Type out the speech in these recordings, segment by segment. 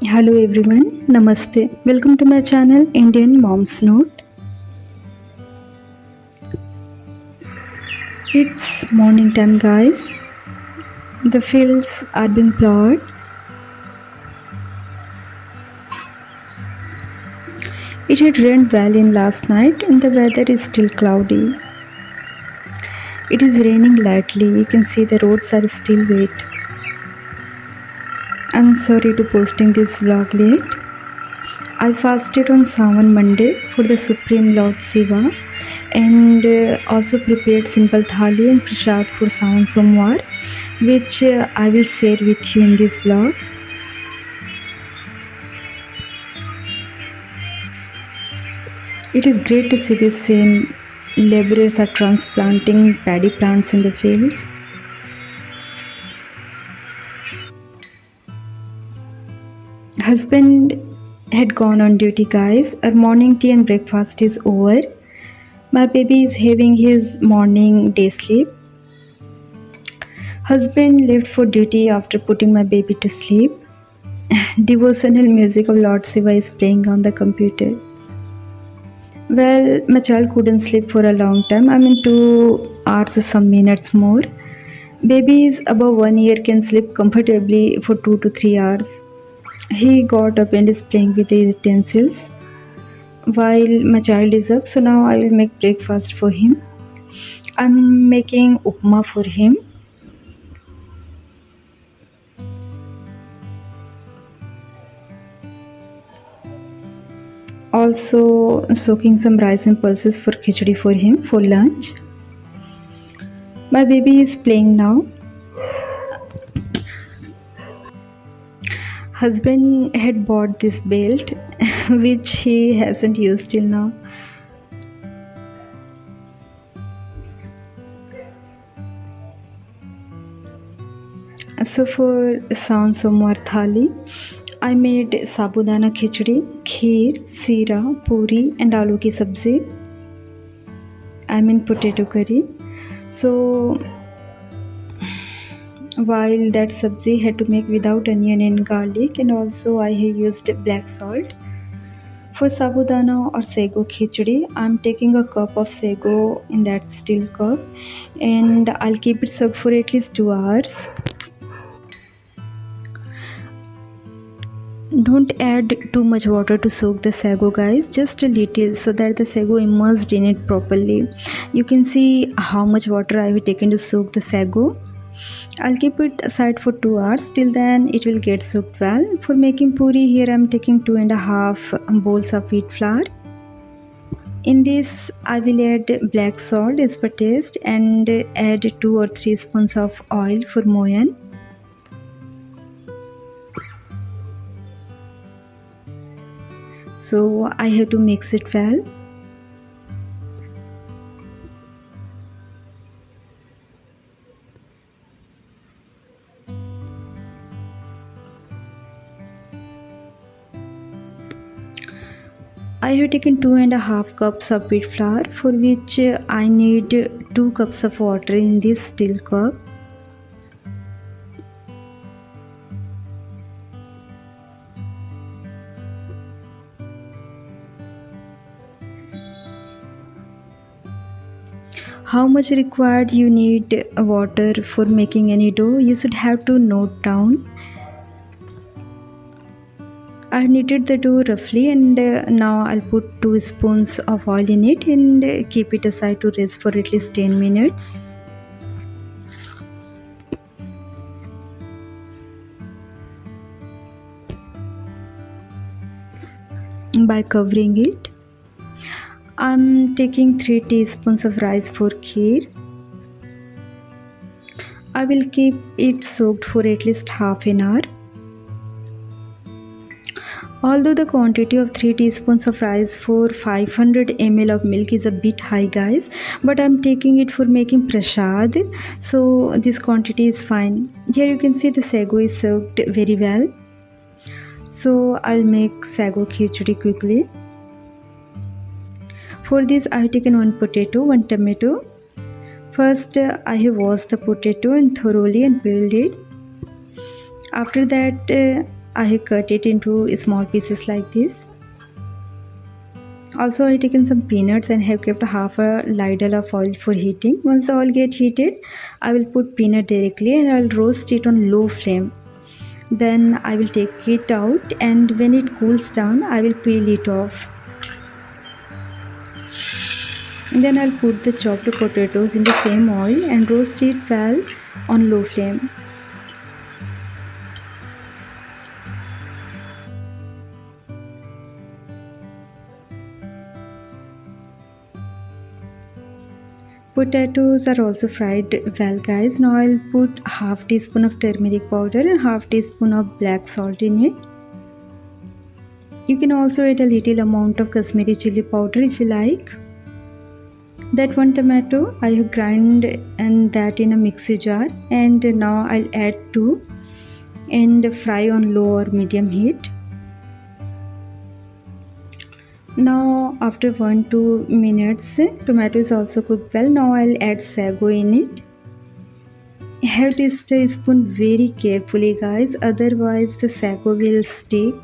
Hello everyone, Namaste. Welcome to my channel Indian Mom's Note. It's morning time, guys. The fields are being plowed. It had rained well in last night and the weather is still cloudy. It is raining lightly. You can see the roads are still wet. I'm sorry to posting this vlog late. I fasted on Sawan Monday for the Supreme Lord Shiva and also prepared simple thali and prasad for Sawan Somwar, which I will share with you in this vlog. It is great to see this scene. Laborers are transplanting paddy plants in the fields. Husband had gone on duty, guys. Our morning tea and breakfast is over. My baby is having his morning day sleep. Husband left for duty after putting my baby to sleep. Devotional music of Lord Shiva is playing on the computer. Well, my child couldn't sleep for a long time. I mean, 2 hours, some minutes more. Babies above 1 year can sleep comfortably for 2 to 3 hours. He got up and is playing with the utensils while my child is up. So now I will make breakfast for him. I'm making upma for him. Also soaking some rice and pulses for khichdi for him for lunch. My baby is playing now. Husband had bought this belt which he hasn't used till now. So for Sawan Somwar thali, I made sabudana khichdi, kheer, seera, puri and aloo ki sabzi. I mean potato curry. So while that sabzi had to make without onion and garlic, and also I have used black salt. For sabudana or sago khichdi, I'm taking a cup of sago in that steel cup and I'll keep it soaked for at least 2 hours. Don't add too much water to soak the sago, guys, just a little so that the sago immersed in it properly. You can see how much water I have taken to soak the sago. I'll keep it aside for 2 hours. Till then it will get soaked well. For making puri, here I'm taking 2.5 bowls of wheat flour. In this I will add black salt as per taste and add 2 or 3 spoons of oil for moyan. So I have to mix it well. I have taken 2.5 cups of wheat flour, for which I need 2 cups of water in this steel cup. How much required you need water for making any dough, you should have to note down. I kneaded the dough roughly and now I'll put 2 spoons of oil in it and keep it aside to rest for at least 10 minutes. By covering it, I'm taking 3 teaspoons of rice for kheer. I will keep it soaked for at least half an hour. Although the quantity of 3 teaspoons of rice for 500 ml of milk is a bit high, guys, but I'm taking it for making prasad, so this quantity is fine. Here you can see the sago is soaked very well. So I'll make sago khichdi quickly. For this I have taken 1 potato, 1 tomato. First I have washed the potato and thoroughly and peeled it. After that I have cut it into small pieces like this. Also, I have taken some peanuts and have kept half a ladle of oil for heating. Once the oil get heated, I will put peanut directly and I will roast it on low flame. Then I will take it out, and when it cools down, I will peel it off. Then I'll put the chopped potatoes in the same oil and roast it well on low flame. Potatoes are also fried well, guys. Now I'll put half teaspoon of turmeric powder and half teaspoon of black salt in it. You can also add a little amount of Kashmiri chili powder if you like. That one tomato I have grind and that in a mixie jar, and now I'll add two and fry on low or medium heat. Now after 1-2 minutes, tomato is also cooked well. Now I'll add sago in it. Have to stir spoon very carefully, guys, otherwise the sago will stick.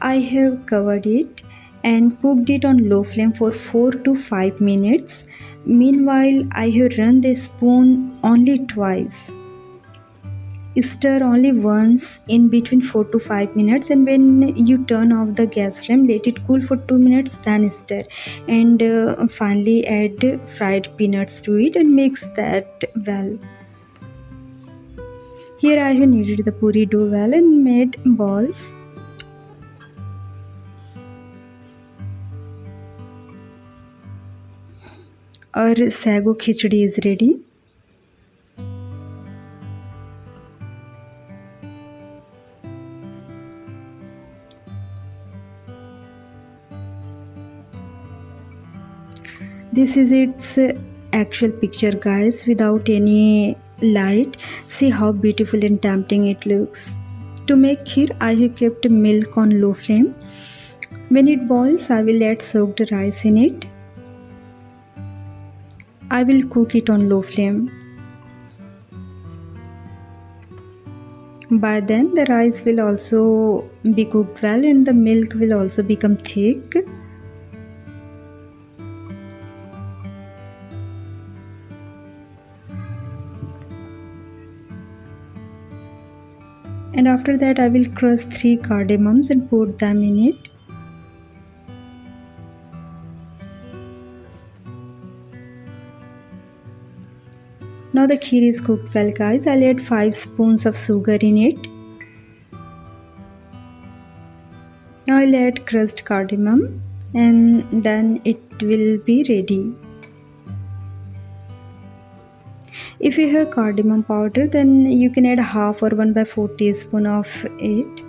I have covered it and cooked it on low flame for 4 to 5 minutes. Meanwhile, I have run the spoon only twice. Stir only once in between 4 to 5 minutes, and when you turn off the gas flame, let it cool for 2 minutes, then stir, and finally add fried peanuts to it and mix that well. Here I have kneaded the puri dough well and made balls. Our sago khichdi is ready. This is its actual picture, guys, without any light. See how beautiful and tempting it looks. To make kheer, I have kept milk on low flame. When it boils, I will add soaked rice in it. I will cook it on low flame. By then the rice will also be cooked well and the milk will also become thick. And after that I will crush 3 cardamoms and put them in it. Now the kheer is cooked well, guys. I'll add 5 spoons of sugar in it. Now I'll add crushed cardamom and then it will be ready. If you have cardamom powder, then you can add half or 1/4 teaspoon of it.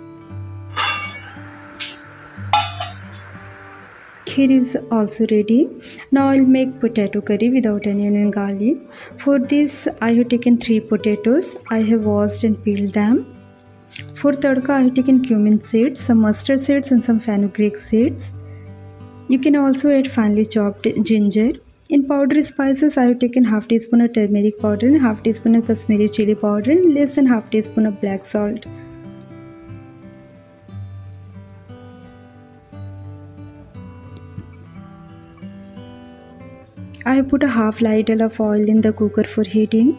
Kheer is also ready. Now I'll make potato curry without onion and garlic. For this I have taken 3 potatoes. I have washed and peeled them. For tadka I have taken cumin seeds, some mustard seeds and some fenugreek seeds. You can also add finely chopped ginger. In powdered spices I have taken half teaspoon of turmeric powder and half teaspoon of Kashmiri chili powder and less than half teaspoon of black salt. I have put a half ladle of oil in the cooker for heating.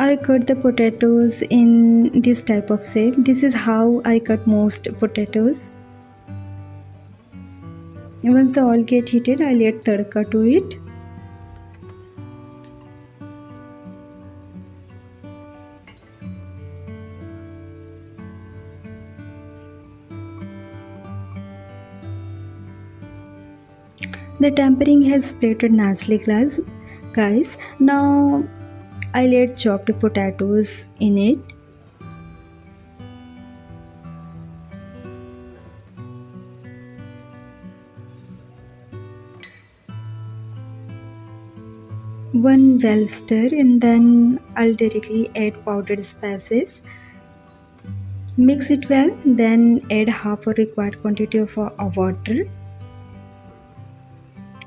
I cut the potatoes in this type of shape. This is how I cut most potatoes. Once the oil gets heated, I'll add tadka to it. The tempering has plated nicely, guys. Now I'll add chopped potatoes in it. One well stir and then I'll directly add powdered spices. Mix it well, then add half a required quantity of water.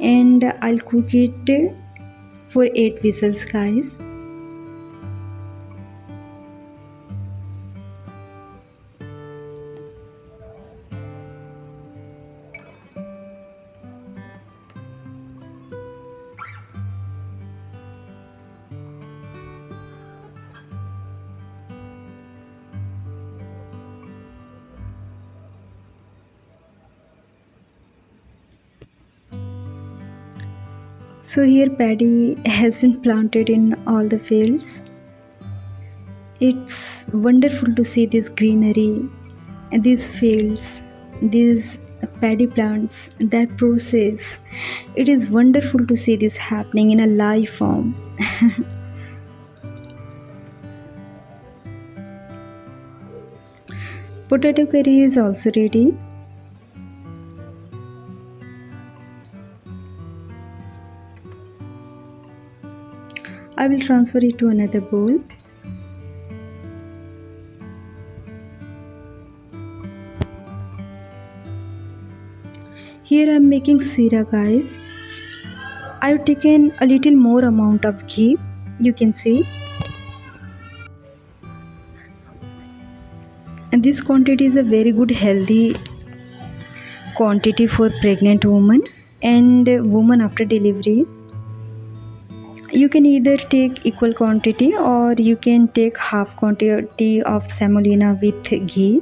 And I'll cook it for 8 whistles, guys. So here paddy has been planted in all the fields. It's wonderful to see this greenery, these fields, these paddy plants, that process. It is wonderful to see this happening in a live form. Potato curry is also ready. I will transfer it to another bowl. Here I am making sira, guys. I've taken a little more amount of ghee. You can see. And this quantity is a very good healthy quantity for pregnant women and women after delivery. You can either take equal quantity or you can take half quantity of semolina with ghee.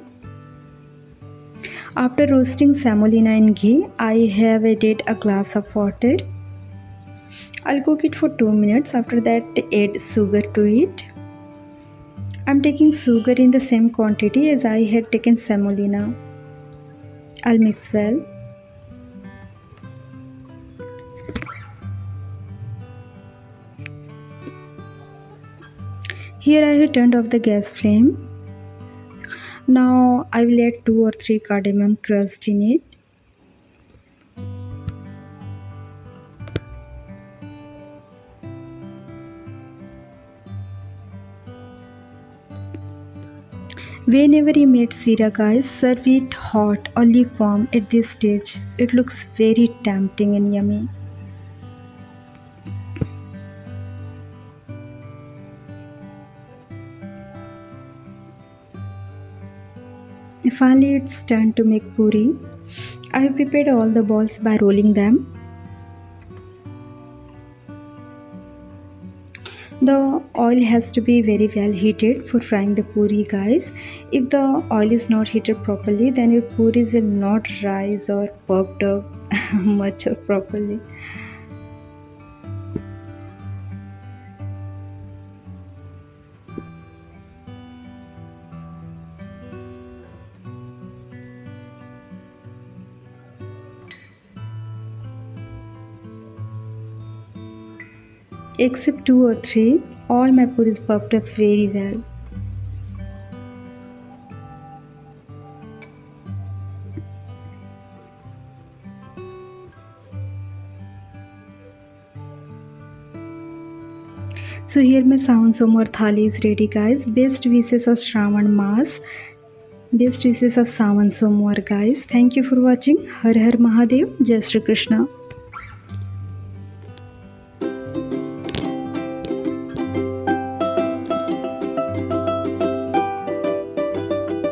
After roasting semolina in ghee, I have added a glass of water. I'll cook it for 2 minutes. After that, add sugar to it. I'm taking sugar in the same quantity as I had taken semolina. I'll mix well. Here I have turned off the gas flame. Now I will add 2 or 3 cardamom crushed in it. Whenever you make sira, guys, serve it hot or lukewarm at this stage. It looks very tempting and yummy. Finally, it's time to make puri. I have prepared all the balls by rolling them. The oil has to be very well heated for frying the puri, guys. If the oil is not heated properly, then your puris will not rise or puffed up much or properly. Except 2 or 3, all my puris puffed up very well. So here my Sawan Somwar thali is ready, guys. Best wishes of Shravan Mas. Best wishes of Sawan Somwar, guys. Thank you for watching. Har Har Mahadev. Jai Shri Krishna.